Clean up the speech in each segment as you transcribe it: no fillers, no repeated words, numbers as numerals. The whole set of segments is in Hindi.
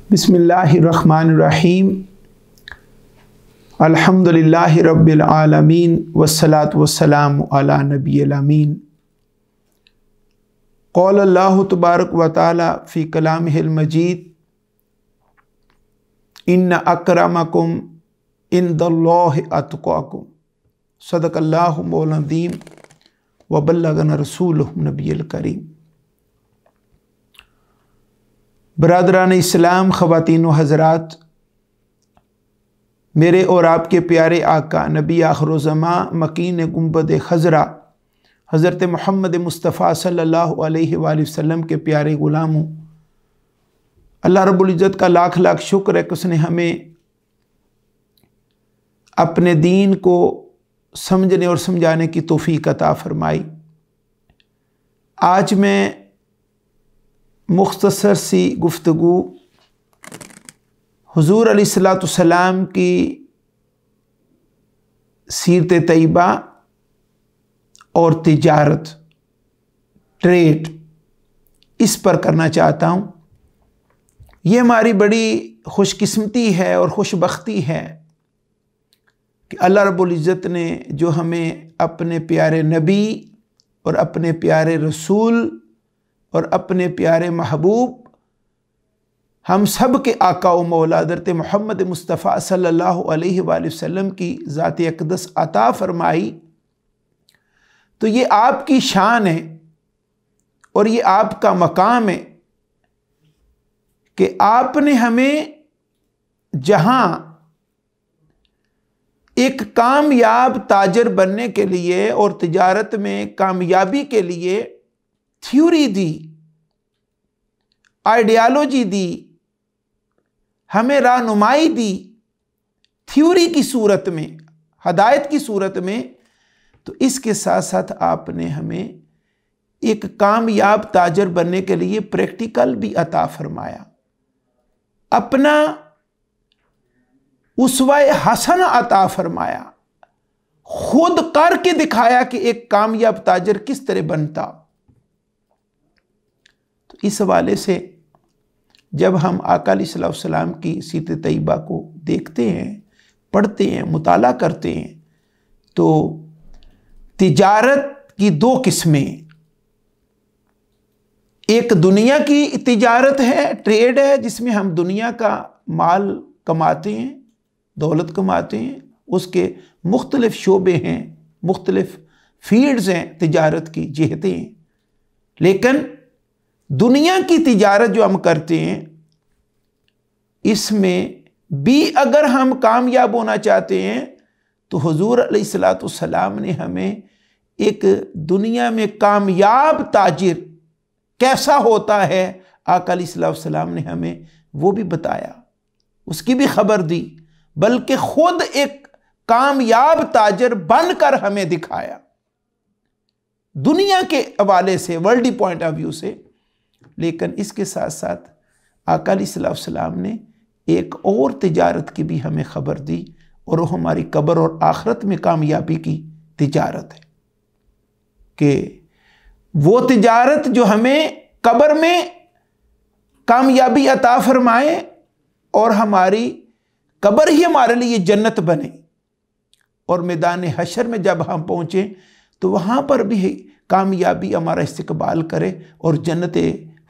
बिस्मिल्लाहिर्रहमानिर्रहीम। अल्हम्दुलिल्लाहि रब्बिल आलमीन वस्सलातु वस्सलामु अला नबिय्यिल अमीन। क़ाल अल्लाहु तबारक व तआला फ़ी कलामिहिल मजीद, इन्न अक्रमकुम इंदल्लाहि अत्क़ाकुम। सदक़ल्लाहु मौलाना अज़ीम व बल्लगना रसूलुहु नबिय्युल करीम। बरादरान इस्लाम, ख़वातीन व हज़रात, मेरे और आपके प्यारे आका नबी आखिरुज़्ज़मां मकीन गुंबद खज़रा हज़रत मोहम्मद मुस्तफ़ा सल्लल्लाहु अलैहि वसल्लम के प्यारे ग़ुलामों, अल्लाह रब्बुल इज़्ज़त का लाख लाख शुक्र है कि उसने हमें अपने दीन को समझने और समझाने की तौफ़ीक़ अता फ़रमाई। आज मैं मुख्तसर सी गुफ्तगू हुज़ूर अलैहिस्सलाम की सीरत तैयबा और तिजारत, ट्रेड, इस पर करना चाहता हूँ। ये हमारी बड़ी खुशकिस्मती है और खुशबख्ती है कि अल्लाह रब्बुल इज़्ज़त ने जो हमें अपने प्यारे नबी और अपने प्यारे रसूल और अपने प्यारे महबूब, हम सब के आका व मौला हज़रत मोहम्मद मुस्तफ़ा सल्लल्लाहु अलैहि वसल्लम की ज़ात अक़दस अता फ़रमाई, तो ये आपकी शान है और ये आपका मकाम है कि आपने हमें जहाँ एक कामयाब ताजर बनने के लिए और तिजारत में कामयाबी के लिए थ्योरी दी, आइडियालॉजी दी, हमें रहनुमाई दी, थ्योरी की सूरत में, हदायत की सूरत में, तो इसके साथ साथ आपने हमें एक कामयाब ताजर बनने के लिए प्रैक्टिकल भी अता फरमाया। अपना उसवा-ए हसन अता फरमाया, खुद करके दिखाया कि एक कामयाब ताजर किस तरह बनता। तो इस हवाले से जब हम आका अलैहिस्सलाम की सीरत तैयबा को देखते हैं, पढ़ते हैं, मुताला करते हैं, तो तिजारत की दो किस्में, एक दुनिया की तिजारत है, ट्रेड है, जिसमें हम दुनिया का माल कमाते हैं, दौलत कमाते हैं, उसके मुख्तलिफ शोबे हैं, मुख्तलिफ फील्ड्स हैं, तिजारत की जिहतें हैं। लेकिन दुनिया की तिजारत जो हम करते हैं, इसमें भी अगर हम कामयाब होना चाहते हैं तो हुज़ूर अलैहिस्सलाम ने हमें एक दुनिया में कामयाब ताजिर कैसा होता है, आका अलैहिस्सलाम ने हमें वो भी बताया, उसकी भी खबर दी, बल्कि खुद एक कामयाब ताजर बनकर हमें दिखाया दुनिया के हवाले से, वर्ल्डी पॉइंट ऑफ व्यू से। लेकिन इसके साथ साथ आका अलैहिस्सलाम ने एक और तिजारत की भी हमें खबर दी, और वो हमारी कब्र और आखिरत में कामयाबी की तिजारत है कि वो तिजारत जो हमें कब्र में कामयाबी अता फरमाए और हमारी कब्र ही हमारे लिए जन्नत बने, और मैदान हशर में जब हम पहुँचे तो वहाँ पर भी कामयाबी हमारा इस्तकबाल करे और जन्नत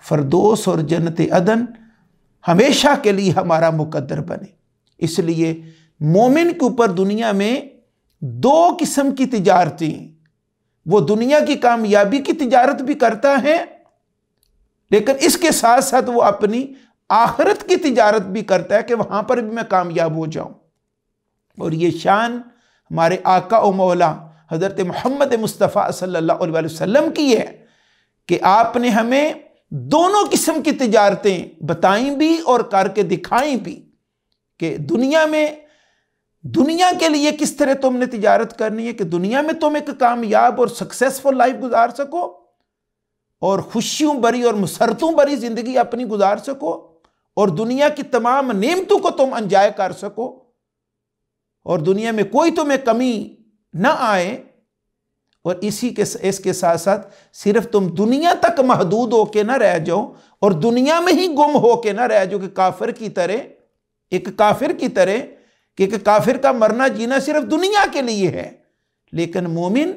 फरदोस और जन्नत अदन हमेशा के लिए हमारा मुकद्दर बने। इसलिए मोमिन के ऊपर दुनिया में दो किस्म की तिजारतें, वो दुनिया की कामयाबी की तिजारत भी करता है, लेकिन इसके साथ साथ वो अपनी आखिरत की तिजारत भी करता है कि वहाँ पर भी मैं कामयाब हो जाऊँ। और ये शान हमारे आका और मौला हज़रत मोहम्मद मुस्तफ़ा सल्लल्लाहु अलैहि वसल्लम की है कि आपने हमें दोनों किस्म की तिजारतें बताई भी और करके दिखाई भी कि दुनिया में, दुनिया के लिए किस तरह तुमने तिजारत करनी है कि दुनिया में तुम एक कामयाब और सक्सेसफुल लाइफ गुजार सको और खुशियों भरी और मुसरतों भरी ज़िंदगी अपनी गुजार सको और दुनिया की तमाम नेमतों को तुम एंजॉय कर सको और दुनिया में कोई तुम्हें कमी ना आए, और इसके साथ साथ सिर्फ तुम दुनिया तक महदूद होके ना रह जाओ और दुनिया में ही गुम होके ना रह जो कि काफिर की तरह, एक काफिर की तरह, कि एक काफिर का मरना जीना सिर्फ दुनिया के लिए है। लेकिन मोमिन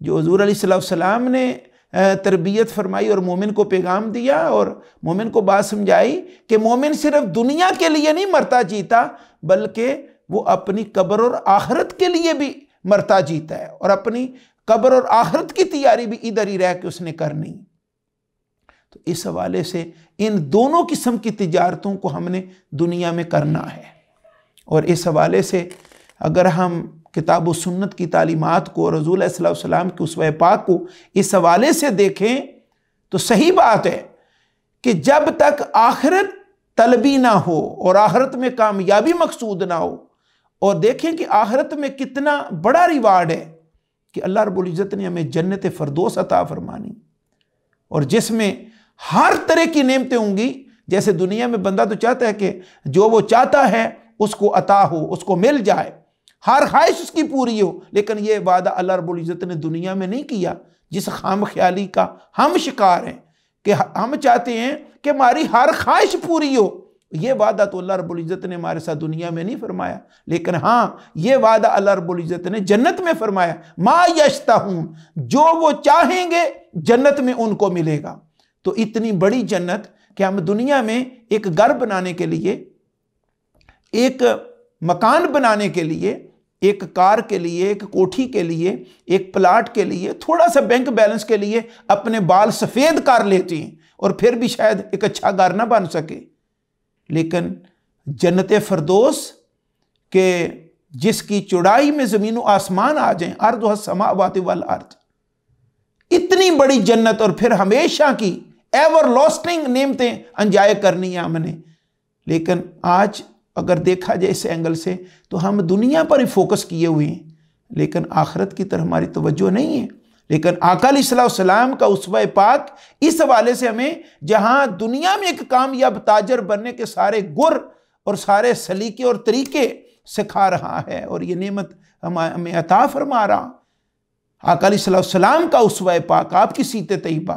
जो हुजूर अलैहिस्सलाम ने तरबियत फरमाई और मोमिन को पैगाम दिया और मोमिन को बात समझाई कि मोमिन सिर्फ दुनिया के लिए नहीं मरता जीता, बल्कि वो अपनी कब्र और आखिरत के लिए भी मरता जीता है, और अपनी कब्र और आखिरत की तैयारी भी इधर ही रह के उसने करनी। तो इस हवाले से इन दोनों किस्म की तिजारतों को हमने दुनिया में करना है। और इस हवाले से अगर हम किताब व सुन्नत की तालीमात को, रसूल सल्लल्लाहु अलैहि वसल्लम के उसवे पाक को इस हवाले से देखें तो सही बात है कि जब तक आखिरत तलबी ना हो और आखिरत में कामयाबी मकसूद ना हो, और देखें कि आखिरत में कितना बड़ा रिवार्ड है कि अल्लाह रब्बुल इज़्ज़त ने हमें जन्नत फ़िरदौस अता फरमानी, और जिसमें हर तरह की नेमतें होंगी। जैसे दुनिया में बंदा तो चाहता है कि जो वो चाहता है उसको अता हो, उसको मिल जाए, हर ख्वाहिश उसकी पूरी हो, लेकिन ये वादा अल्लाह रब्बुल इज़्ज़त ने दुनिया में नहीं किया, जिस खाम ख्याली का हम शिकार हैं कि हम चाहते हैं कि हमारी हर ख्वाहिश पूरी हो। ये वादा तो अल्लाह रब्बुल इज़्ज़त ने हमारे साथ दुनिया में नहीं फरमाया, लेकिन हाँ ये वादा अल्लाह रब्बुल इज़्ज़त ने जन्नत में फरमाया, मा यश्ताहून, जो वो चाहेंगे जन्नत में उनको मिलेगा। तो इतनी बड़ी जन्नत कि हम दुनिया में एक घर बनाने के लिए, एक मकान बनाने के लिए, एक कार के लिए, एक कोठी के लिए, एक प्लाट के लिए, थोड़ा सा बैंक बैलेंस के लिए अपने बाल सफ़ेद कर लेते हैं और फिर भी शायद एक अच्छा घर ना बन सके। लेकिन जन्नत फ़िरदौस के जिसकी चौड़ाई में ज़मीन व आसमान आ जाएं, अर्ज़ समावाति वल अर्ज़, इतनी बड़ी जन्नत, और फिर हमेशा की एवर लास्टिंग नेमतें एंजॉय करनी है हमने। लेकिन आज अगर देखा जाए इस एंगल से तो हम दुनिया पर ही फोकस किए हुए हैं, लेकिन आखिरत की तरफ हमारी तवज्जो नहीं है। लेकिन आका अलैहिस्सलाम का उसवा पाक इस हवाले से हमें, जहां दुनिया में एक कामयाब ताजर बनने के सारे गुर और सारे सलीके और तरीके सिखा रहा है, और ये नेमत हमें अता फरमा रहा आका अलैहिस्सलाम का उसवा पाक, आपकी सीते तैयबा।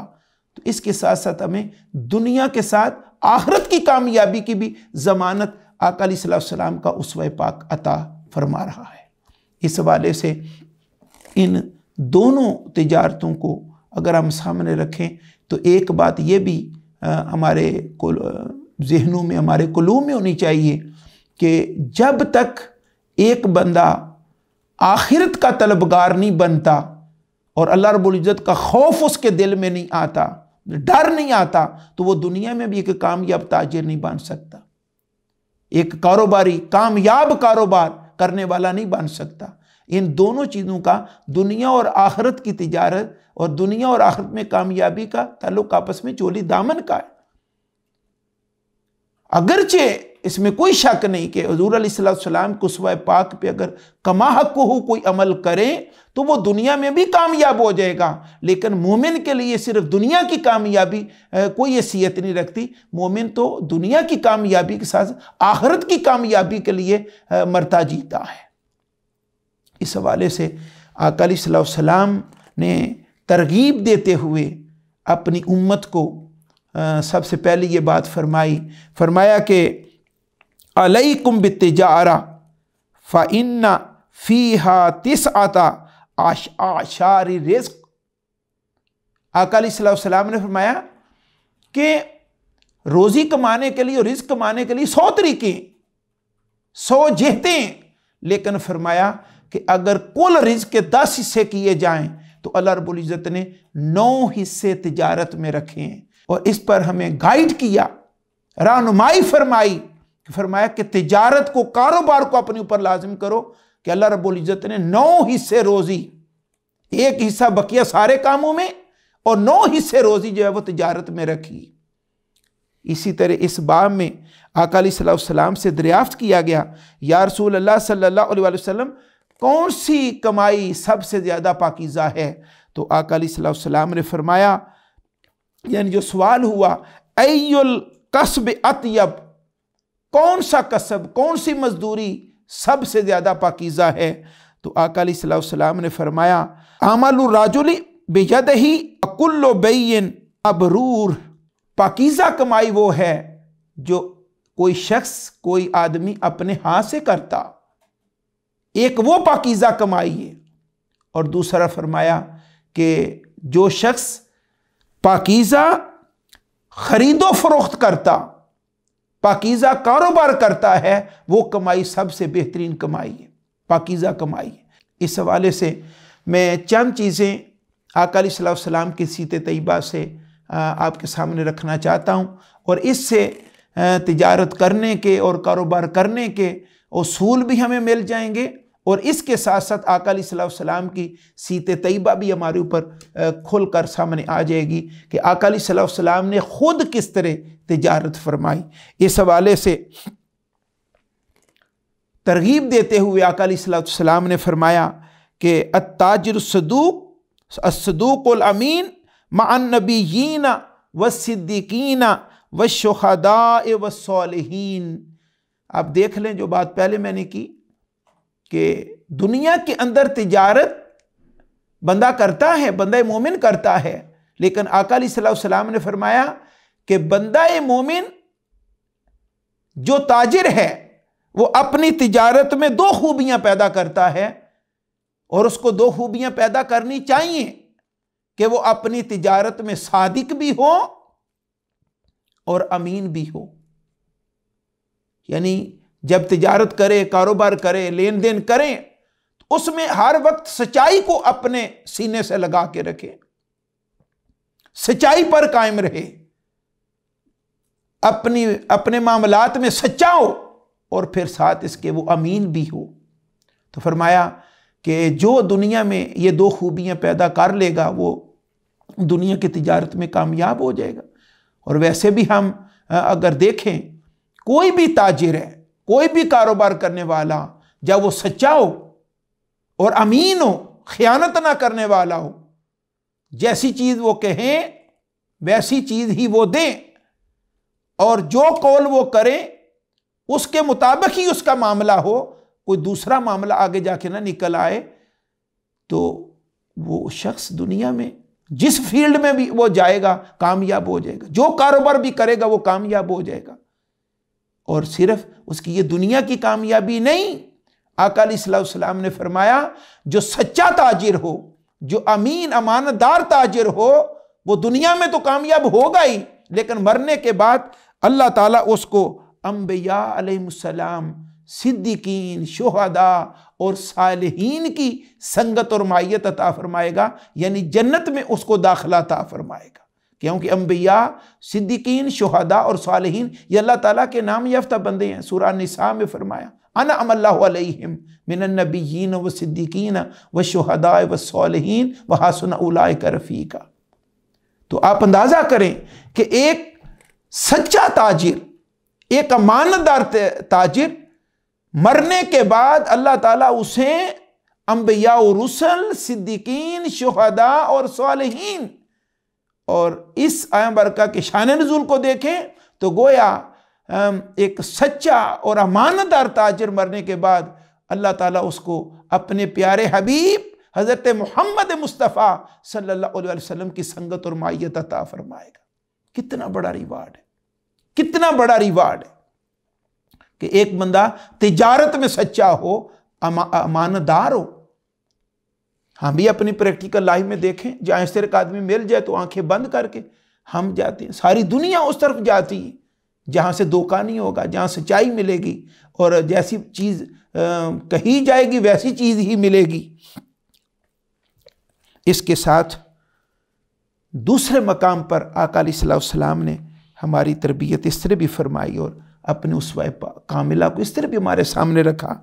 तो इसके साथ साथ हमें दुनिया के साथ आखिरत की कामयाबी की भी ज़मानत आका अलैहिस्सलाम का उसवा पाक अता फरमा रहा है। इस हवाले से इन दोनों तिजारतों को अगर हम सामने रखें तो एक बात ये भी हमारे ज़हनों में, हमारे कुलूब में होनी चाहिए कि जब तक एक बंदा आखिरत का तलबगार नहीं बनता और अल्लाह रब्बुल इज़्ज़त का खौफ उसके दिल में नहीं आता, डर नहीं आता, तो वो दुनिया में भी एक कामयाब ताजिर नहीं बन सकता, एक कारोबारी कामयाब कारोबार करने वाला नहीं बन सकता। इन दोनों चीज़ों का, दुनिया और आखिरत की तिजारत और दुनिया और आखिरत में कामयाबी का ताल्लुक आपस में चोली दामन का है। अगरचे इसमें कोई शक नहीं कि हुज़ूर अलैहिस्सलाम के उसवा पाक पे अगर कमा हक हो कोई अमल करे तो वो दुनिया में भी कामयाब हो जाएगा, लेकिन मोमिन के लिए सिर्फ दुनिया की कामयाबी कोई हैसियत नहीं रखती। मोमिन तो दुनिया की कामयाबी के साथ आखिरत की कामयाबी के लिए मरता जीता है। इस हवाले से आका अलैहिस्सलाम ने तरगीब देते हुए अपनी उम्मत को सबसे पहले ये बात फरमाया कि अलैकुम बित्तिजारा फ़इन्ना फ़ीहा तिसअता आशारी रिज़्क़। आका अलैहिस्सलाम ने फरमाया कि रोज़ी कमाने के लिए और रिज़्क़ कमाने के लिए 100 तरीके, 100 जेहतें, लेकिन फरमाया कि अगर कुल रिज़्क़ के 10 हिस्से किए जाएं तो अल्लाह रब्बुल इज़्ज़त ने 9 हिस्से तिजारत में रखे हैं। और इस पर हमें गाइड किया, रहनुमाई फरमाया कि तिजारत को, कारोबार को अपने ऊपर लाजिम करो कि अल्लाह रब्बुल इज़्ज़त ने 9 हिस्से रोज़ी, एक हिस्सा बकिया सारे कामों में और 9 हिस्से रोज़ी जो है वो तिजारत में रखी। इसी तरह इस बाब में आका अलैहिस्सलाम से दरियाफ्त किया गया, या रसूल अल्लाह सल्लल्लाहु अलैहि वसल्लम कौन सी कमाई सबसे ज़्यादा पाकीज़ा है? तो आका अलैहिस्सलाम ने फरमाया, यानी जो सवाल हुआ, अय्युल कसब अतयब, कौन सा कसब, कौन सी मजदूरी सबसे ज़्यादा पाकीज़ा है? तो आका अलैहिस्सलाम ने फरमाया, अमलु राजुली बियदिही कुल्लु बैइन अबरूर पाकीज़ा कमाई वो है जो कोई शख्स, कोई आदमी अपने हाथ से करता, एक वो पाकीज़ा कमाई है। और दूसरा फरमाया कि जो शख्स पाकीज़ा खरीदो फरोख्त करता, पाकीज़ा कारोबार करता है, वो कमाई सबसे बेहतरीन कमाई है, पाकीज़ा कमाई है। इस हवाले से मैं चंद चीज़ें आका अलैहि सलाम की सीरत तैयबा से आपके सामने रखना चाहता हूँ, और इससे तिजारत करने के और कारोबार करने के उसूल भी हमें मिल जाएंगे, और इसके साथ साथ आका अलैहिस्सलाम की सीरत तैयबा भी हमारे ऊपर खुलकर सामने आ जाएगी कि आका अलैहिस्सलाम ने खुद किस तरह तिजारत फरमाई। इस हवाले से तरगीब देते हुए आका अलैहिस्सलाम ने फरमाया कि अत्ताजिर सदूक अस्सदूकुल अमीन मअन नबिय्यीन वस्सिद्दीकीन वश्शुहदाए वस्सालिहीन। आप देख लें जो बात पहले मैंने की कि दुनिया के अंदर तिजारत बंदा करता है, बंदा मोमिन करता है, लेकिन आका अलैहिस्सलाम ने फरमाया कि बंदा मोमिन जो ताजिर है वो अपनी तिजारत में दो खूबियां पैदा करता है, और उसको दो खूबियां पैदा करनी चाहिए कि वो अपनी तिजारत में सादिक भी हो और अमीन भी हो। यानी जब तिजारत करे, कारोबार करे, लेन देन करें, तो उसमें हर वक्त सच्चाई को अपने सीने से लगा के रखे, सच्चाई पर कायम रहे, अपने मामलात में सच्चा हो, और फिर साथ इसके वो अमीन भी हो। तो फरमाया कि जो दुनिया में ये दो खूबियां पैदा कर लेगा वो दुनिया की तिजारत में कामयाब हो जाएगा। और वैसे भी हम अगर देखें, कोई भी ताजिर है, कोई भी कारोबार करने वाला, जब वो सच्चा हो और अमीन हो, खयानत ना करने वाला हो, जैसी चीज वो कहें वैसी चीज ही वो दें, और जो कौल वो करें उसके मुताबिक ही उसका मामला हो, कोई दूसरा मामला आगे जाके ना निकल आए, तो वो शख्स दुनिया में जिस फील्ड में भी वो जाएगा कामयाब हो जाएगा, जो कारोबार भी करेगा वो कामयाब हो जाएगा। और सिर्फ उसकी ये दुनिया की कामयाबी नहीं, आका अलैहिस्सलाम ने फरमाया जो सच्चा ताजिर हो, जो अमीन अमानतदार ताजिर हो, वो दुनिया में तो कामयाब होगा ही, लेकिन मरने के बाद अल्लाह ताला उसको अंबिया अलैहिस्सलाम, सिद्दीकीन, शुहदा और सालिहीन की संगत और मायत अता फरमाएगा, यानी जन्नत में उसको दाखिला अता फरमाएगा। क्योंकि अंबिया, सिद्दीकीन, शुहदा और सालिहीन ये अल्लाह ताला के नाम याफ्ता बंदे हैं। सूरह निसा में फरमाया अना अमल्लाहु अलैहिम मिनन नबिय्यीन व सिद्दीकीन व शुहदा व सालिहीन व हसुन उलाइका रफीका। तो आप अंदाजा करें कि एक सच्चा ताजिर, एक अमानतदार ताजिर, मरने के बाद अल्लाह ताला उसे अंबिया और रुसल, सिद्दीकीन, शुहदा और सालिहीन, और इस आया बरका के शान नुज़ूल को देखें तो गोया एक सच्चा और अमानतदार ताजिर मरने के बाद अल्लाह ताला उसको अपने प्यारे हबीब हज़रत मोहम्मद मुस्तफ़ा सल्लल्लाहु अलैहि वसल्लम की संगत और मायत अता फरमाएगा। कितना बड़ा रिवार्ड है, कितना बड़ा रिवार्ड है कि एक बंदा तिजारत में सच्चा हो, अमानतदार हो। हम भी अपनी प्रैक्टिकल लाइफ में देखें, जहाँ इस तरह का आदमी मिल जाए तो आंखें बंद करके हम जाते हैं। सारी दुनिया उस तरफ जाती है जहाँ से धोखा नहीं होगा, जहाँ सच्चाई मिलेगी, और जैसी चीज़ कही जाएगी वैसी चीज़ ही मिलेगी। इसके साथ दूसरे मकाम पर आका अलैहिस्सलाम ने हमारी तरबियत इस तरह भी फरमाई और अपने उसवा कामिला को इस तरह भी हमारे सामने रखा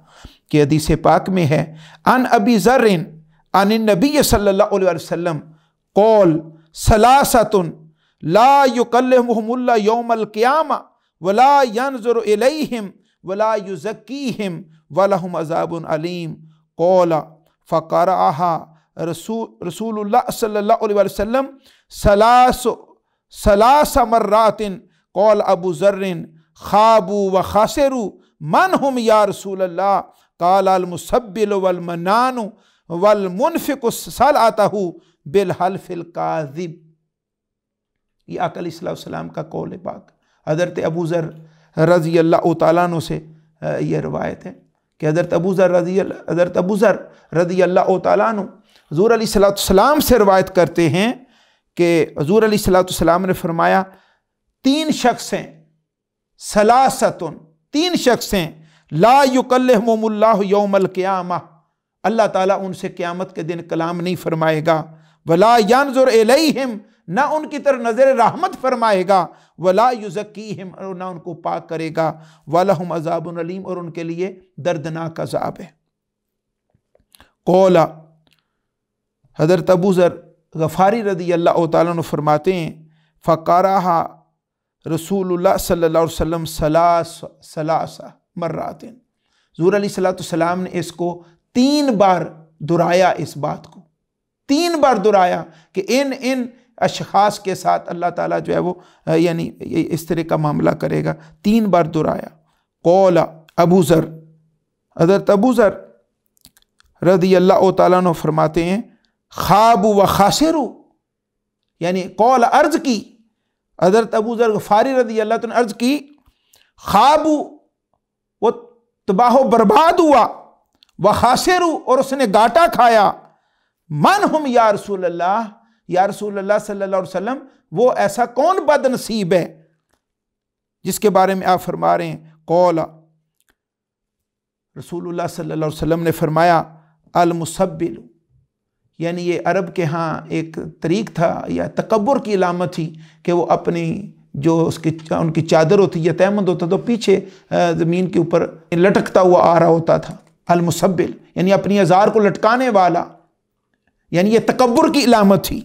कि हदीस पाक में है, अन अबी ज़र्रिन अन नबी सल्लल्लाहु अलैहि वसल्लम क़ौल सलासतुन ला युकल्लिमुहुमुल्लाहु यौमल क़ियामा वला यंज़ुरु इलैहिम वला युज़क्कीहिम वलहुम अज़ाबुन अलीम। क़ौल फ़क़रअहा रसूलुल्लाह सल्लल्लाहु अलैहि वसल्लम सलास मर्रातिन। क़ौल अबू ज़र्रिन ख़ाबू व ख़ासिरू मन हुम या रसूलल्लाह। क़ाल अल मुसब्बिलु वल मन्नानु वल मुनफ़िक़ु सलातहु बिल हल्फ़िल काज़िब। ये आका अलैहिस्सलाम का कौल पाक। हज़रत अबू ज़र रज़ी अल्लाह तआला अन्हु से ये रवायत है कि हज़रत अबू ज़र रज़ी अल्लाह तआला अन्हु हुज़ूर अलैहिस्सलाम से रवायत करते हैं कि हुज़ूर अलैहिस्सलाम ने फरमाया, 3 शख्स हैं, सलासतुन, 3 शख्स हैं, ला युकल्लिमुहुमुल्लाहु यौमल क़ियामा, अल्लाह ताला उनसे क़यामत के दिन कलाम नहीं फरमाएगा, वला यंजुर इलैहिम, ना उनकी तरफ नजर रहमत फरमाएगा, वला युज़क्कीहिम, और ना उनको पाक करेगा, वलहुम अज़ाबुन अलीम, और उनके लिए दर्दनाक अज़ाब है। कौला, हज़रत अबू ज़र गफ़ारी रज़ी अल्लाह तआला अन्हु फरमाते हैं, फ़क़रहा रसूलुल्लाह सल्लल्लाहु अलैहि वसल्लम सलासा मर्रातिन, हुज़ूर अलैहिस्सलाम ने इसको 3 बार दोहराया, इस बात को 3 बार दोहराया कि इन अशख़ास के साथ अल्लाह ताला जो है वो यानी इस तरह का मामला करेगा। 3 बार दोहराया। कौला अबू ज़र, हज़रत अबू ज़र रज़ी अल्लाह तआला अन्हु फरमाते हैं, ख़ाबु व ख़ासिरु, यानी कौल अर्ज़ की, हज़रत अबू ज़र ग़फ़ारी रज़ी अल्लाह तआला अर्ज़ की, ख़ाबु वो तबाह बर्बाद हुआ, व ख़ासिरु और उसने घाटा खाया, मन हम या रसूल अल्लाह, या रसूल अल्लाह सल्लल्लाहु अलैहि वसल्लम, वो ऐसा कौन बदनसीब है जिसके बारे में आप फरमा रहे हैं। कौला, रसूलुल्लाह सल्लल्लाहु अलैहि वसल्लम ने फरमाया, अल मुसब्बिल, यानी ये अरब के यहाँ एक तरीक़ था या तकब्बुर की इलामत थी कि वो अपनी जो उनकी चादर होती है, तहमद होता तो पीछे ज़मीन के ऊपर लटकता हुआ आ रहा होता था। अल मुसब्बिल यानी अपनी अज़ार को लटकाने वाला, यानी ये तकब्बुर की इलामत थी।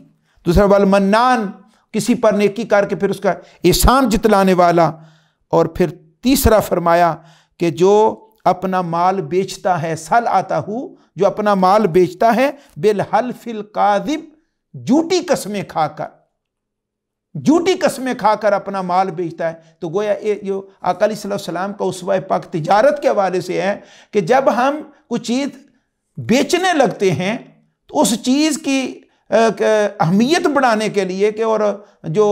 दूसरा वाल मन्नान, किसी पर नेकी करके फिर उसका एहसान जितलाने वाला। और फिर तीसरा फरमाया कि जो अपना माल बेचता है, सल आता हूँ, जो अपना माल बेचता है, बिल हल्फिल काज़िब, झूठी कस्में खाकर, झूठी कस्में खाकर अपना माल बेचता है। तो गोया ये जो आका अलैहिस्सलाम का उस्वा पाक तिजारत के हवाले से है कि जब हम कुछ चीज़ बेचने लगते हैं तो उस चीज़ की अहमियत बढ़ाने के लिए कि और जो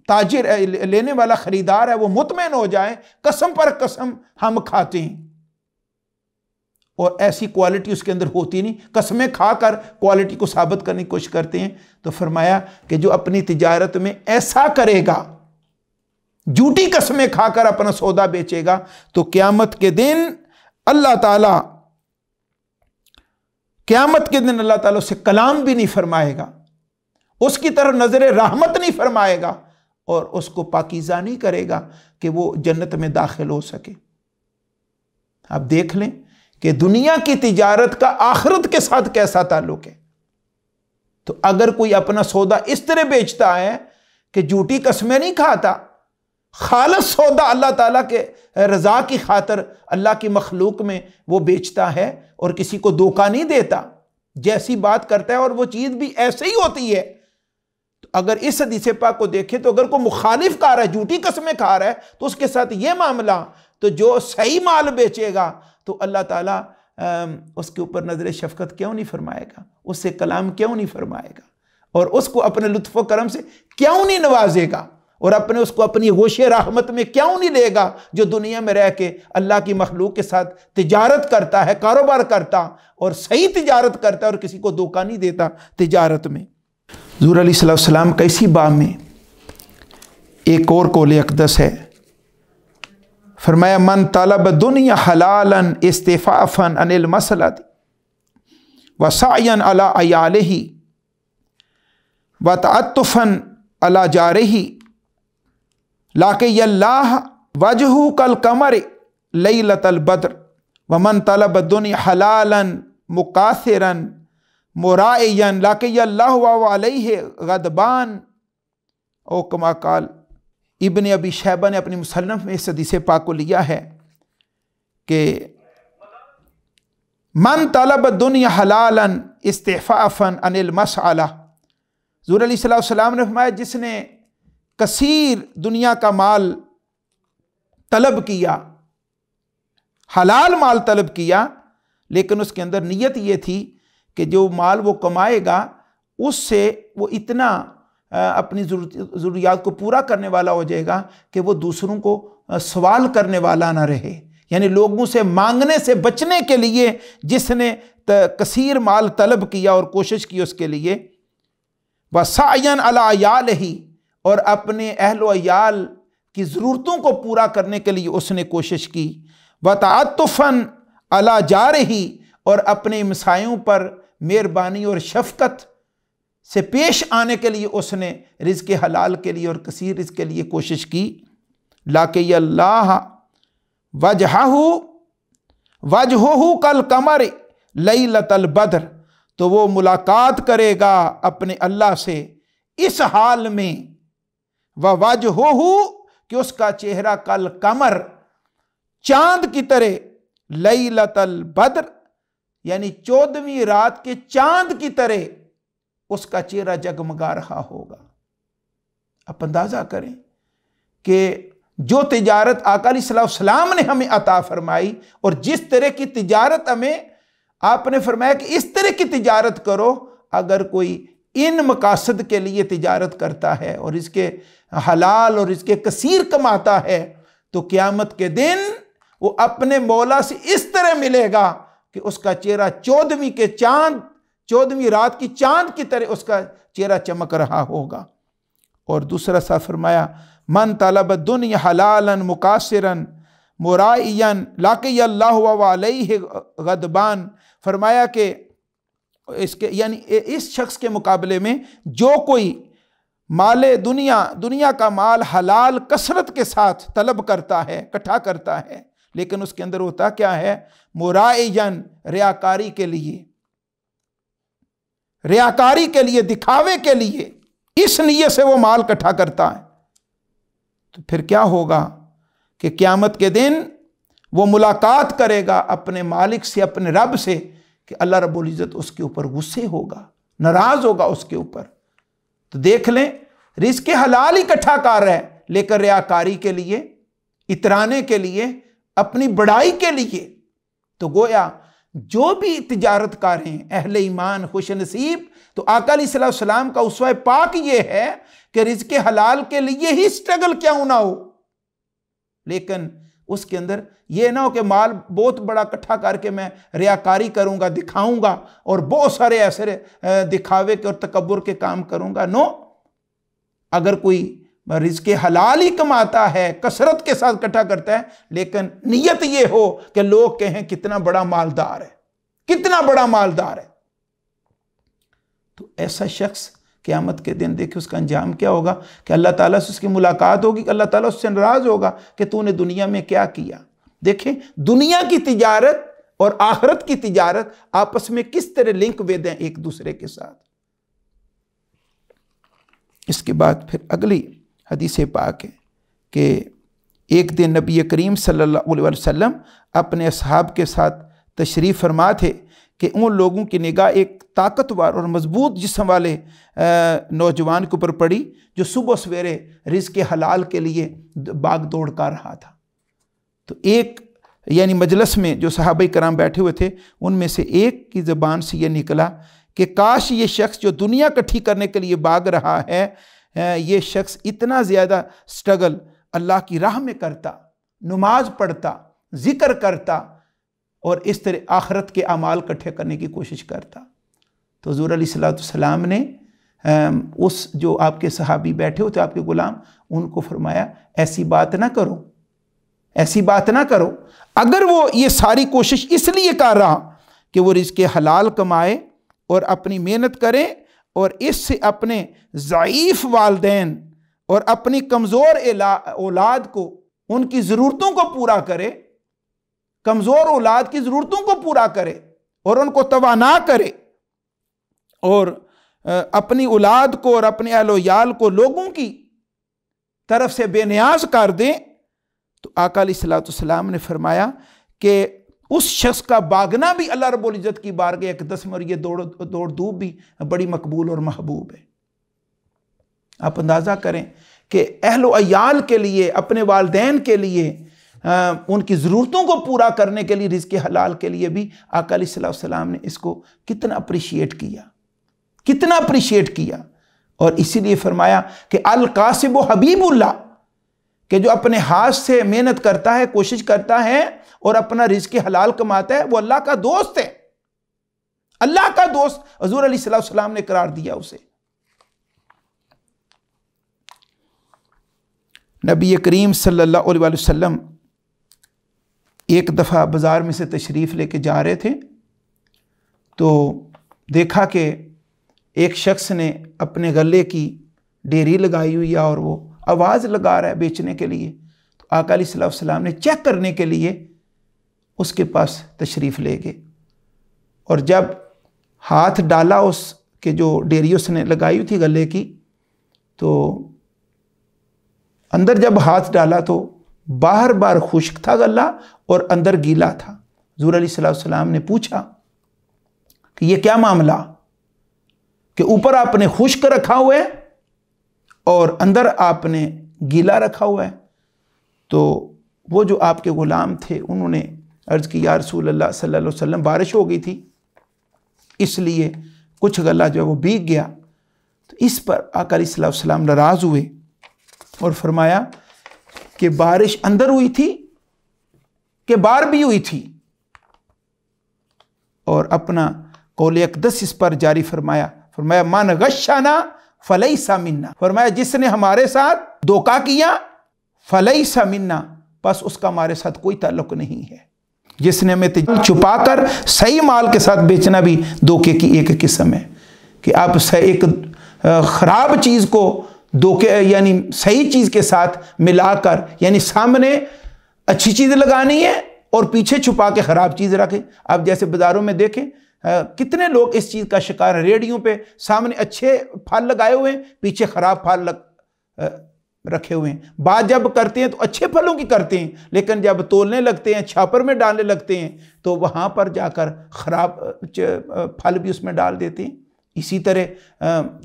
ताजिर लेने वाला ख़रीदार है वो मुतमईन हो जाए, कसम पर कसम हम खाते हैं और ऐसी क्वालिटी उसके अंदर होती नहीं, कस्में खाकर क्वालिटी को साबित करने की कोशिश करते हैं। तो फरमाया कि जो अपनी तिजारत में ऐसा करेगा, झूठी कस्में खाकर अपना सौदा बेचेगा, तो क़यामत के दिन अल्लाह ताला, क़यामत के दिन अल्लाह ताला उससे कलाम भी नहीं फरमाएगा, उसकी तरफ नजर रहमत नहीं फरमाएगा और उसको पाकीज़ा नहीं करेगा कि वो जन्नत में दाखिल हो सके। आप देख लें कि दुनिया की तिजारत का आखिरत के साथ कैसा ताल्लुक है। तो अगर कोई अपना सौदा इस तरह बेचता है कि झूठी कस्में नहीं खाता, खालिस सौदा अल्लाह ताला के रज़ा की खातर अल्लाह की मखलूक में वो बेचता है और किसी को धोखा नहीं देता, जैसी बात करता है और वो चीज़ भी ऐसे ही होती है। तो अगर इस हदीस पाक को देखें तो अगर कोई मुखालिफ खा रहा है, झूठी कस्में खा रहा है, तो उसके साथ ये मामला, तो जो सही माल बेचेगा तो अल्लाह ताला उसके ऊपर नजर शफकत क्यों नहीं फरमाएगा, उससे कलाम क्यों नहीं फरमाएगा और उसको अपने लुत्फ़ व करम से क्यों नहीं नवाजेगा और अपने उसको अपनी गोशे रहमत में क्यों नहीं लेगा, जो दुनिया में रह के अल्लाह की मखलूक के साथ तिजारत करता है, कारोबार करता और सही तिजारत करता है और किसी को धोखा नहीं देता तिजारत में। हुज़ूर अलैहिस्सलाम का इसी बाब में एक और कौल अक़दस है, फरमाया, मन तलब दुनिया हलालन इस्तिफ़ाफ़न अनिल मसलती व सायन अला अयालिही व तअत्तुफ़न अला जारिही लाक़ियल्लाह वजहु कल कमर लैलतल बद्र व मन तलब दुनिया हलालन मुकासिरन मुराइयन लाक़ियल्लाहु व अलैहि गदबान। ओ कमा काल इब्न अबी शैबा ने अपनी मुसन्नफ़ में इस हदीस पाक को लिया है कि मन तलब दुनिया हलालन इस्तिफ़ाफ़न अनिल मसअला, हुज़ूर अलैहिस्सलाम ने फरमाया, जिसने कसीर दुनिया का माल तलब किया, हलाल माल तलब किया, लेकिन उसके अंदर नीयत ये थी कि जो माल वो कमाएगा उससे वो इतना अपनी ज़रूरियात को पूरा करने वाला हो जाएगा कि वो दूसरों को सवाल करने वाला ना रहे। यानी लोगों से मांगने से बचने के लिए जिसने कसीर माल तलब किया और कोशिश की उसके लिए, व सायन अला अयाल ही, और अपने अहलो अयाल की ज़रूरतों को पूरा करने के लिए उसने कोशिश की, व ताअत्तुफ़न अला जारही, और अपने मसायों पर मेहरबानी और शफ़क़त से पेश आने के लिए उसने रिज़्क़ हलाल के लिए और कसीर रिज़्क़ के लिए कोशिश की। लाकि अल्लाह वजहुहु कल कमर लैलतल बद्र, तो वो मुलाकात करेगा अपने अल्लाह से इस हाल में, व वजहुहु, कि उसका चेहरा कल कमर, चांद की तरह, लैलतल बद्र, यानी 14वीं रात के चांद की तरह उसका चेहरा जगमगा रहा होगा। आप अंदाजा करें कि जो तिजारत आका अलैहिस्सलाम ने हमें अता फरमाई, और जिस तरह की तिजारत हमें आपने फरमाया कि इस तरह की तिजारत करो, अगर कोई इन मकासद के लिए तिजारत करता है और इसके हलाल और इसके कसीर कमाता है, तो क़यामत के दिन वो अपने मौला से इस तरह मिलेगा कि उसका चेहरा 14वीं रात की चांद की तरह उसका चेहरा चमक रहा होगा। और दूसरा सा फरमाया, मन तलब दुनिया हलालन मुकासिरन मुराइयन लाक़ि अल्लाहु व अलैहि गदबान, फरमाया कि इसके यानी इस शख्स के मुकाबले में जो कोई माले दुनिया का माल हलाल कसरत के साथ तलब करता है, इकट्ठा करता है, लेकिन उसके अंदर होता क्या है, मुराइयन, रियाकारी के लिए, दिखावे के लिए, इस नियत से वो माल इकट्ठा करता है, तो फिर क्या होगा कि क़यामत के दिन वो मुलाकात करेगा अपने मालिक से, अपने रब से, कि अल्लाह रब्बुल इज़्ज़त उसके ऊपर गुस्से होगा, नाराज़ होगा उसके ऊपर। तो देख लें, रिज़्क़ हलाल ही इकट्ठा कर रहा है, लेकर रियाकारी के लिए, इतराने के लिए, अपनी बड़ाई के लिए। तो गोया जो भी तिजारतकार हैं अहले ईमान खुश नसीब, तो आका अलैहिस्सलाम का उसवा पाक ये है कि रिज़्क़ हलाल के लिए ही स्ट्रगल क्यों ना हो, लेकिन उसके अंदर ये ना हो कि माल बहुत बड़ा इकट्ठा करके मैं रियाकारी करूंगा, दिखाऊंगा, और बहुत सारे ऐसे दिखावे के और तकब्बुर के काम करूंगा। नो, अगर कोई रिज़्क़ हलाल ही कमाता है, कसरत के साथ इकट्ठा करता है, लेकिन नियत ये हो कि लोग कहें कितना बड़ा मालदार है, कितना बड़ा मालदार है, तो ऐसा शख्स क़यामत के दिन देखिए उसका अंजाम क्या होगा कि अल्लाह ताला से उसकी मुलाकात होगी, अल्लाह ताला उससे नाराज़ होगा कि तूने दुनिया में क्या किया। देखें, दुनिया की तिजारत और आखिरत की तिजारत आपस में किस तरह लिंक वेद हैं एक दूसरे के साथ। इसके बाद फिर अगली हदीस पाक है कि एक दिन नबी करीम सल्लल्लाहु अलैहि वसल्लम अपने असहाब के साथ तशरीफ़ फरमा थे कि उन लोगों की निगाह एक ताकतवर और मजबूत जिस्म वाले नौजवान के ऊपर पड़ी जो सुबह सवेरे रिज़्क़ हलाल के लिए भाग दौड़ कर रहा था। तो एक यानी मजलिस में जो सहाबा कराम बैठे हुए थे, उनमें से एक की ज़बान से ये निकला कि काश ये शख्स जो दुनिया इकट्ठी करने के लिए भाग रहा है, ये शख्स इतना ज़्यादा स्ट्रगल अल्लाह की राह में करता, नमाज पढ़ता, ज़िक्र करता और इस तरह आखिरत के अमाल इकट्ठे करने की कोशिश करता। तो हुज़ूर अलैहिस्सलाम ने उस जो आपके सहाबी बैठे होते आपके ग़ुलाम, उनको फरमाया ऐसी बात ना करो, ऐसी बात ना करो। अगर वो ये सारी कोशिश इसलिए कर रहा कि वो रिज़्क़ हलाल कमाए और अपनी मेहनत करे और इससे अपने ज़ईफ़ वालिदैन और अपनी कमज़ोर औलाद को, उनकी ज़रूरतों को पूरा करे, कमज़ोर औलाद की ज़रूरतों को पूरा करे और उनको तवाना करे और अपनी औलाद को और अपने अहल-ओ-याल को लोगों की तरफ से बेनियाज कर दें, तो आका अलैहिस्सलाम ने फरमाया कि उस शख्स का भागना भी अल्लाह रब्बुल इज़्ज़त की बारगाह एक दस्म और ये दौड़ धूप भी बड़ी मकबूल और महबूब है। आप अंदाज़ा करें कि अहल-ओ-याल के लिए, अपने वालिदैन के लिए, उनकी ज़रूरतों को पूरा करने के लिए, रिज़्क़ हलाल के लिए भी आका अलैहिस्सलाम ने इसको कितना अप्रिशिएट किया, कितना अप्रिशिएट किया। और इसीलिए फरमाया कि अल कासिब हबीबुल्लाह, कि जो अपने हाथ से मेहनत करता है, कोशिश करता है और अपना रिज़्क़ हलाल कमाता है, वो अल्लाह का दोस्त है। अल्लाह का दोस्त हुज़ूर अलैहिस्सलाम ने करार दिया उसे। नबी करीम सल्लल्लाहु अलैहि वसल्लम एक दफ़ा बाज़ार में से तशरीफ़ लेके जा रहे थे, तो देखा कि एक शख्स ने अपने गले की डेरी लगाई हुई है और वो आवाज़ लगा रहा है बेचने के लिए। तो आका अलैहिस्सलाम ने चेक करने के लिए उसके पास तशरीफ़ ले गए, और जब हाथ डाला उसके जो डेरी उसने लगाई हुई थी गले की, तो अंदर जब हाथ डाला तो बाहर बार खुश्क था गला और अंदर गीला था। हुज़ूर अलैहिस्सलाम ने पूछा कि ये क्या मामला, कि ऊपर आपने खुश्क रखा हुआ है और अंदर आपने गीला रखा हुआ है। तो वो जो आपके ग़ुलाम थे उन्होंने अर्ज़ की, या रसूल अल्लाह सल्लल्लाहु अलैहि वसल्लम, बारिश हो गई थी इसलिए कुछ गला जो है वो भीग गया। तो इस पर आका अलैहिस्सलाम नाराज़ हुए और फरमाया कि बारिश अंदर हुई थी कि बाहर भी हुई थी, और अपना कौल अक़दस इस पर जारी फरमाया मन गश्शाना फलैसा मिन्ना, फरमाया जिसने हमारे साथ धोखा किया फलैसा मिन्ना, बस उसका हमारे साथ कोई ताल्लुक नहीं है। जिसने हमें छुपा कर सही माल के साथ बेचना भी धोखे की एक किस्म है, कि आप एक ख़राब चीज़ को धोखे यानी सही चीज़ के साथ मिलाकर, यानी सामने अच्छी चीज़ लगानी है और पीछे छुपा के ख़राब चीज़ रखें। आप जैसे बाज़ारों में देखें कितने लोग इस चीज़ का शिकार हैं। रेडियो पे सामने अच्छे फल लगाए हुए हैं, पीछे ख़राब फल रखे हुए हैं। बात जब करते हैं तो अच्छे फलों की करते हैं, लेकिन जब तोलने लगते हैं, छापर में डालने लगते हैं, तो वहाँ पर जाकर ख़राब फल भी उसमें डाल देते हैं। इसी तरह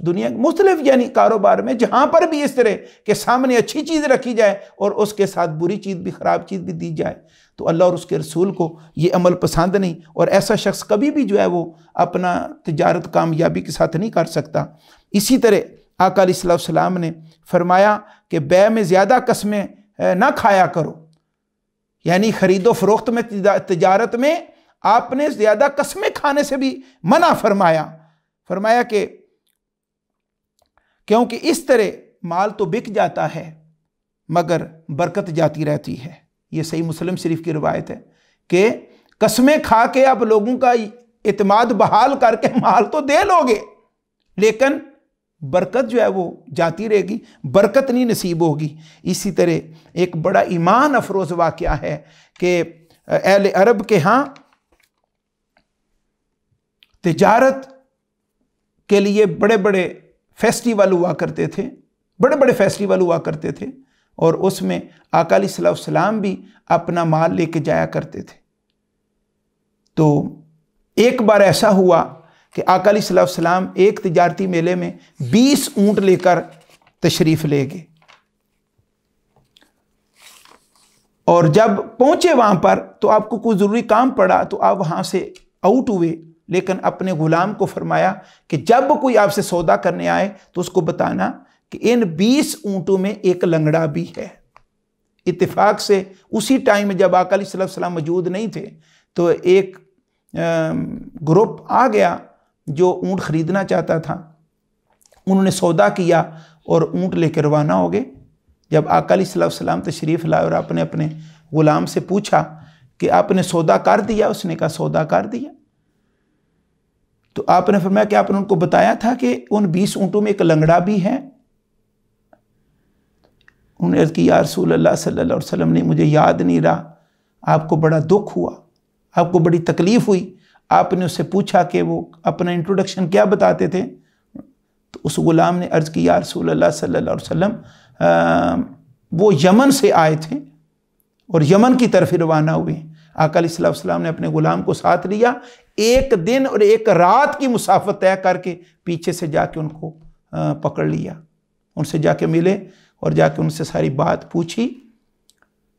दुनिया के मुख्तलिफ यानी कारोबार में जहाँ पर भी इस तरह के सामने अच्छी चीज़ रखी जाए और उसके साथ बुरी चीज़ भी, ख़राब चीज़ भी दी जाए, तो अल्लाह और उसके रसूल को ये अमल पसंद नहीं, और ऐसा शख्स कभी भी जो है वो अपना तिजारत कामयाबी के साथ नहीं कर सकता। इसी तरह आका अलैहिस्सलाम ने फरमाया कि बै में ज़्यादा कस्में ना खाया करो, यानी ख़रीदो फ़रोख्त में, तिजारत में आपने ज़्यादा कस्में खाने से भी मना फरमाया कि क्योंकि इस तरह माल तो बिक जाता है मगर बरकत जाती रहती है। ये सही मुस्लिम शरीफ की रिवायत है कि कस्में खा के आप लोगों का इत्मीनान बहाल करके माल तो दे लोगे, लेकिन बरकत जो है वो जाती रहेगी, बरकत नहीं नसीब होगी। इसी तरह एक बड़ा ईमान अफरोज़ वाक़या है कि अहले अरब के यहाँ तिजारत के लिए बड़े बड़े फेस्टिवल हुआ करते थे, और उसमें आका अलैहिस्सलाम भी अपना माल लेके जाया करते थे। तो एक बार ऐसा हुआ कि आका अलैहिस्सलाम एक तिजारती मेले में 20 ऊँट लेकर तशरीफ़ ले गए, और जब पहुँचे वहाँ पर तो आपको कोई ज़रूरी काम पड़ा तो आप वहाँ से आउट हुए, लेकिन अपने ग़ुलाम को फरमाया कि जब कोई आपसे सौदा करने आए तो उसको बताना कि इन 20 ऊँटों में एक लंगड़ा भी है। इत्तेफाक से उसी टाइम में जब आका अलैहिस्सलाम मौजूद नहीं थे तो एक ग्रुप आ गया जो ऊँट ख़रीदना चाहता था। उन्होंने सौदा किया और ऊँट लेकर रवाना हो गए। जब आका अलैहिस्सलाम तशरीफ़ लाए और आपने अपने ग़ुलाम से पूछा कि आपने सौदा कर दिया, उसने कहा सौदा कर दिया। तो आपने फरमाया कि आपने उनको बताया था कि उन 20 ऊँटों में एक लंगड़ा भी है। उन्होंने अर्ज़ की, या रसूल अल्लाह सल्लल्लाहु अलैहि वसल्लम, ने मुझे याद नहीं रहा। आपको बड़ा दुख हुआ, आपको बड़ी तकलीफ़ हुई। आपने उससे पूछा कि वो अपना इंट्रोडक्शन क्या बताते थे, तो उस ग़ुलाम ने अर्ज़ की, या रसूल अल्लाह सल्लल्लाहु अलैहि वसल्लम, वो यमन से आए थे और यमन की तरफ रवाना हुए। आका अलैहिस्सलाम ने अपने ग़ुलाम को साथ लिया, एक दिन और एक रात की मुसाफत तय करके पीछे से जाके उनको पकड़ लिया, उनसे जाके मिले और जाके उनसे सारी बात पूछी।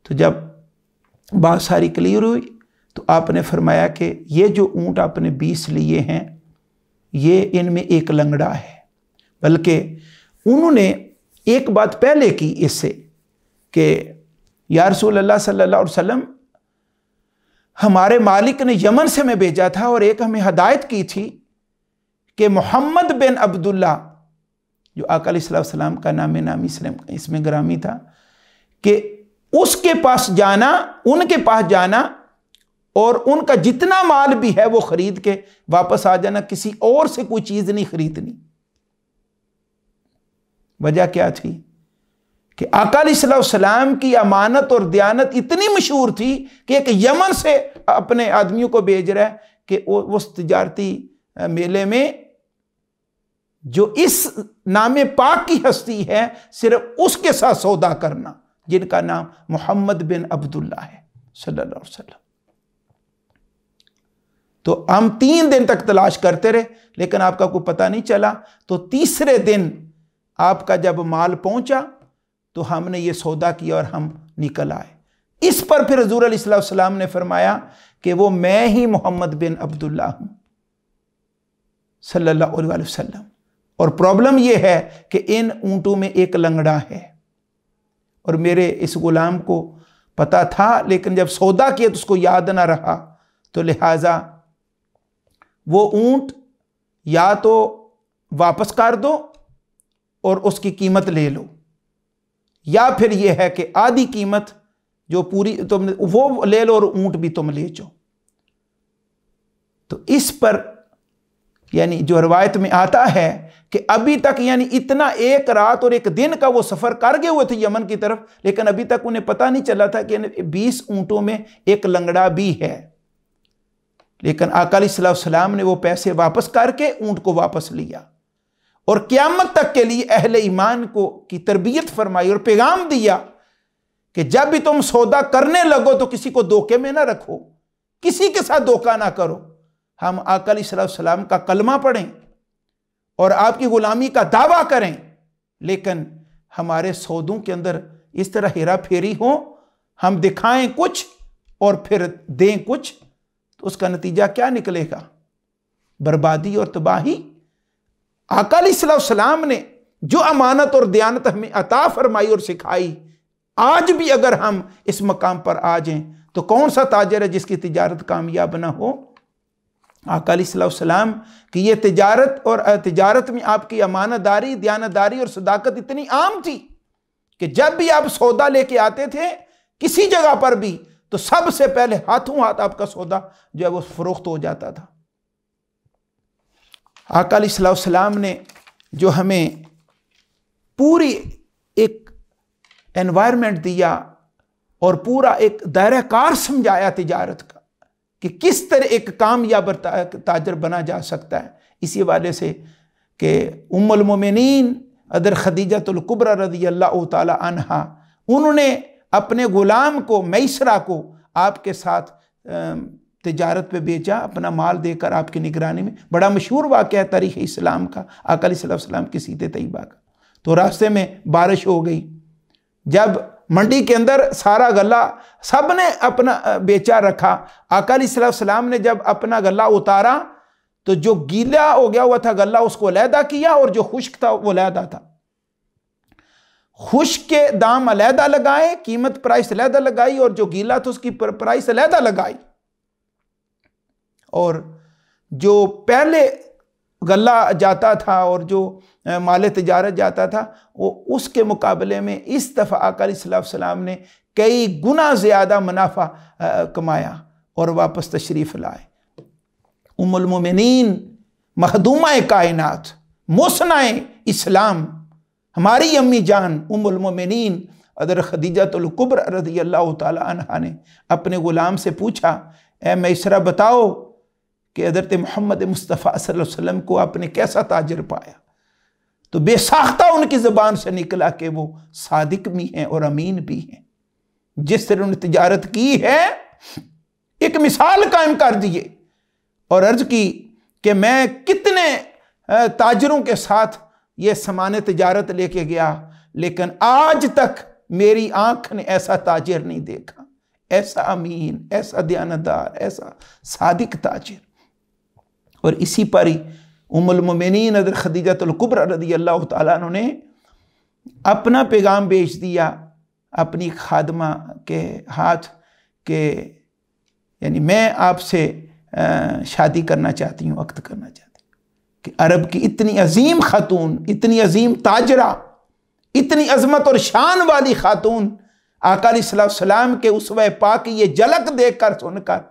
तो जब बात सारी क्लियर हुई तो आपने फरमाया कि ये जो ऊँट आपने 20 लिए हैं, ये इनमें एक लंगड़ा है, बल्कि उन्होंने एक बात पहले की इससे कि या रसूल अल्लाह सल्लल्लाहु अलैहि वसल्लम, हमारे मालिक ने यमन से मैं भेजा था और एक हमें हदायत की थी कि मोहम्मद बिन अब्दुल्ला, जो आका अलैहिस्सलाम का नाम नामी इसमें ग्रामी था, कि उसके पास जाना, उनके पास जाना और उनका जितना माल भी है वो खरीद के वापस आ जाना, किसी और से कोई चीज नहीं खरीदनी। वजह क्या थी कि आका अलैहिस्सलाम की अमानत और दयानत इतनी मशहूर थी कि एक यमन से अपने आदमियों को भेज रहा है कि उस तिजारती मेले में जो इस नामे पाक की हस्ती है सिर्फ उसके साथ सौदा करना, जिनका नाम मोहम्मद बिन अब्दुल्ला है सल्लल्लाहु अलैहि वसल्लम। तो हम 3 दिन तक तलाश करते रहे, लेकिन आपका कोई पता नहीं चला। तो तीसरे दिन आपका जब माल पहुंचा तो हमने ये सौदा किया और हम निकल आए। इस पर फिर हुजूर अलैहिस्सलाम ने फरमाया कि वो मैं ही मोहम्मद बिन अब्दुल्ला हूं सल्लल्लाहु अलैहि वसल्लम। और प्रॉब्लम ये है कि इन ऊंटों में एक लंगड़ा है और मेरे इस गुलाम को पता था, लेकिन जब सौदा किया तो उसको याद ना रहा, तो लिहाजा वो ऊंट या तो वापस कर दो और उसकी कीमत ले लो, या फिर यह है कि आधी कीमत जो पूरी तुम वो ले लो और ऊंट भी तुम ले जाओ। तो इस पर यानी जो रवायत में आता है कि अभी तक यानी इतना एक रात और एक दिन का वो सफर कर गए हुए थे यमन की तरफ, लेकिन अभी तक उन्हें पता नहीं चला था कि 20 ऊंटों में एक लंगड़ा भी है। लेकिन आका अलैहिस्सलाम ने वो पैसे वापस करके ऊंट को वापस लिया और क़यामत तक के लिए अहले ईमान को की तरबियत फरमाई और पैगाम दिया कि जब भी तुम सौदा करने लगो तो किसी को धोखे में ना रखो, किसी के साथ धोखा ना करो। हम आका अलैहिस्सलाम का कलमा पढ़ें और आपकी गुलामी का दावा करें, लेकिन हमारे सौदों के अंदर इस तरह हेरा फेरी हो, हम दिखाएं कुछ और फिर दें कुछ, तो उसका नतीजा क्या निकलेगा? बर्बादी और तबाही। आका अलैहिस्सलाम ने जो अमानत और दयानत हमें अता फरमाई और सिखाई, आज भी अगर हम इस मकाम पर आ जाएं तो कौन सा ताजर है जिसकी तिजारत कामयाब ना हो? आका अलैहिस्सलाम की ये तिजारत और तिजारत में आपकी अमानतदारी, दयानतदारी और सदाकत इतनी आम थी कि जब भी आप सौदा लेके आते थे किसी जगह पर भी, तो सबसे पहले हाथों हाथ आपका सौदा जो है वो फरोख्त हो जाता था। आका अलैहिस्सलाम ने जो हमें पूरी एक एनवायरनमेंट दिया और पूरा एक दायरा कार समझाया तिजारत का कि किस तरह एक कामयाब ताजर बना जा सकता है। इसी वाले से कि उम्मुल मोमिनीन अदर खदीजतुल कुबरा रज़ियल्लाहु ताला अन्हा, उन्होंने अपने गुलाम को, मैसरा को आपके साथ तिजारत पे बेचा, अपना माल देकर आपकी निगरानी में। बड़ा मशहूर वाक़या है तारीख़ इस्लाम का, आका अलैहिस्सलाम की सीते तैयबा का। तो रास्ते में बारिश हो गई, जब मंडी के अंदर सारा गल्ला सब ने अपना बेचा रखा, आका अलैहिस्सलाम ने जब अपना गल्ला उतारा तो जो गीला हो गया हुआ था गल्ला उसको अलहदा किया और जो खुश्क था वो अलहदा था। खुश्क के दाम अलहदा लगाए, कीमत प्राइस अलहदा लगाई, और जो गीला था उसकी प्राइस अलहदा लगाई। और जो पहले गल्ला जाता था और जो माल तिजारत जाता था वो उसके मुकाबले में इस दफ़ा आका अलैहिस्सलाम ने कई गुना ज़्यादा मुनाफा कमाया और वापस तशरीफ़ लाए। उम्मुल मोमिनीन मखदूमा कायनात मुसनाए इस्लाम, हमारी अम्मी जान उम्मुल मोमिनीन अदर खदीजतुल कुबरा रज़ियल्लाहु ताला अन्हा ने अपने ग़ुलाम से पूछा, ए मैसरा बताओ कि हज़रत मोहम्मद मुस्तफ़ा सल्लल्लाहु अलैहि वसल्लम को आपने कैसा ताजर पाया? तो बेसाख्ता उनकी ज़बान से निकला कि वो सादिक भी हैं और अमीन भी हैं। जिस तरह उन्होंने तिजारत की है एक मिसाल कायम कर दिए और अर्ज की कि मैं कितने ताजरों के साथ ये सामान तिजारत लेके गया, लेकिन आज तक मेरी आंख ने ऐसा ताजिर नहीं देखा, ऐसा अमीन, ऐसा दयानतदार, ऐसा सादिक ताजिर। और इसी पर ही उम्मुल मोमिनीन हज़रत खदीजतुल कुबरा रज़ियल्लाहु ताला अन्हा ने अपना पैगाम भेज दिया अपनी खादमा के हाथ के, यानी मैं आपसे शादी करना चाहती हूँ, अक़्द करना चाहती हूँ कि अरब की इतनी अजीम खातून, इतनी अजीम ताजरा, इतनी अजमत और शान वाली खातून आका अलैहिस्सलाम के उसवे पाक की ये झलक देखकर सुनकर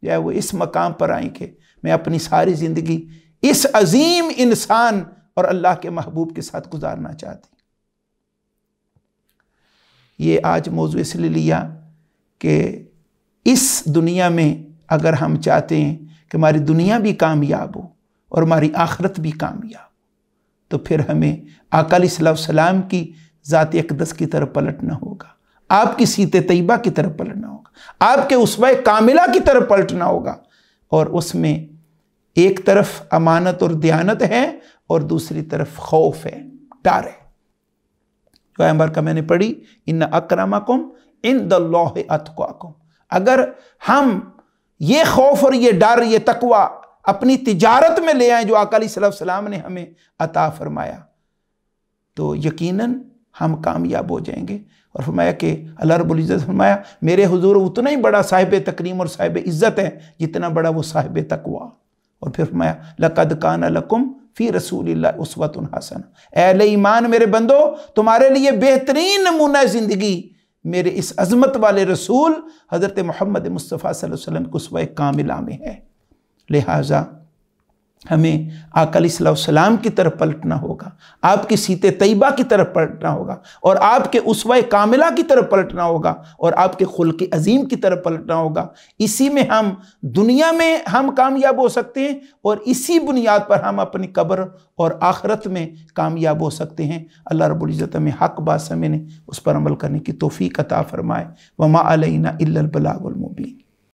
जो है वो इस मकाम पर आई कि मैं अपनी सारी ज़िंदगी इस अजीम इंसान और अल्लाह के महबूब के साथ गुजारना चाहती। ये आज मौजू इसलिए लिया कि इस दुनिया में अगर हम चाहते हैं कि हमारी दुनिया भी कामयाब हो और हमारी आखिरत भी कामयाब, तो फिर हमें आका अलैहिस्सलाम की ज़ात अक़दस की तरफ पलटना होगा, आपकी सीते तैयबा की तरफ पलटना होगा, आपके उसवा कामिला की तरफ पलटना होगा। और उसमें एक तरफ अमानत और दयानत है और दूसरी तरफ खौफ है, डर है। जो आयत का मैंने पढ़ी, इन्ना अक्रमकुम इंदल्लाहि अत्क़ाकुम, अगर हम ये खौफ और ये डर, ये तकवा अपनी तिजारत में ले आए जो आका अलैहिस्सलाम ने हमें अता फरमाया, तो यकीनन हम कामयाब हो जाएंगे। और फरमाया कि अल्लाह रब्बुल इज़्ज़त फरमाया मेरे हुजूर उतना ही बड़ा साहिब तकरीम और साहिब इज़्ज़त है जितना बड़ा वो साहिब तकवा। और फिर फरमाया लक़द कान लकुम फ़ी रसूलिल्लाहि उस्वतुन हसना, अहले ईमान मेरे बंदो तुम्हारे लिए बेहतरीन नमूना ज़िंदगी मेरे इस अज़मत वाले रसूल हज़रत मोहम्मद मुस्तफ़ा सल्लल्लाहु अलैहि वसल्लम के उस्वा कामिला में है। लिहाजा हमें आका अलैहिस्सलाम की तरफ पलटना होगा, आपकी सीते तैयबा की तरफ पलटना होगा और आपके उस्वा कामिला की तरफ पलटना होगा और आपके खुल्क़ अज़ीम की तरफ पलटना होगा। इसी में हम दुनिया में हम कामयाब हो सकते हैं और इसी बुनियाद पर हम अपनी कब्र और आखिरत में कामयाब हो सकते हैं। अल्लाह रब्बुल इज़्ज़त में हक़ बात समझने उस पर अमल करने की तौफ़ीक़ अता फ़रमाए। वमा अलैना इल्लल बलागुल मुबीन।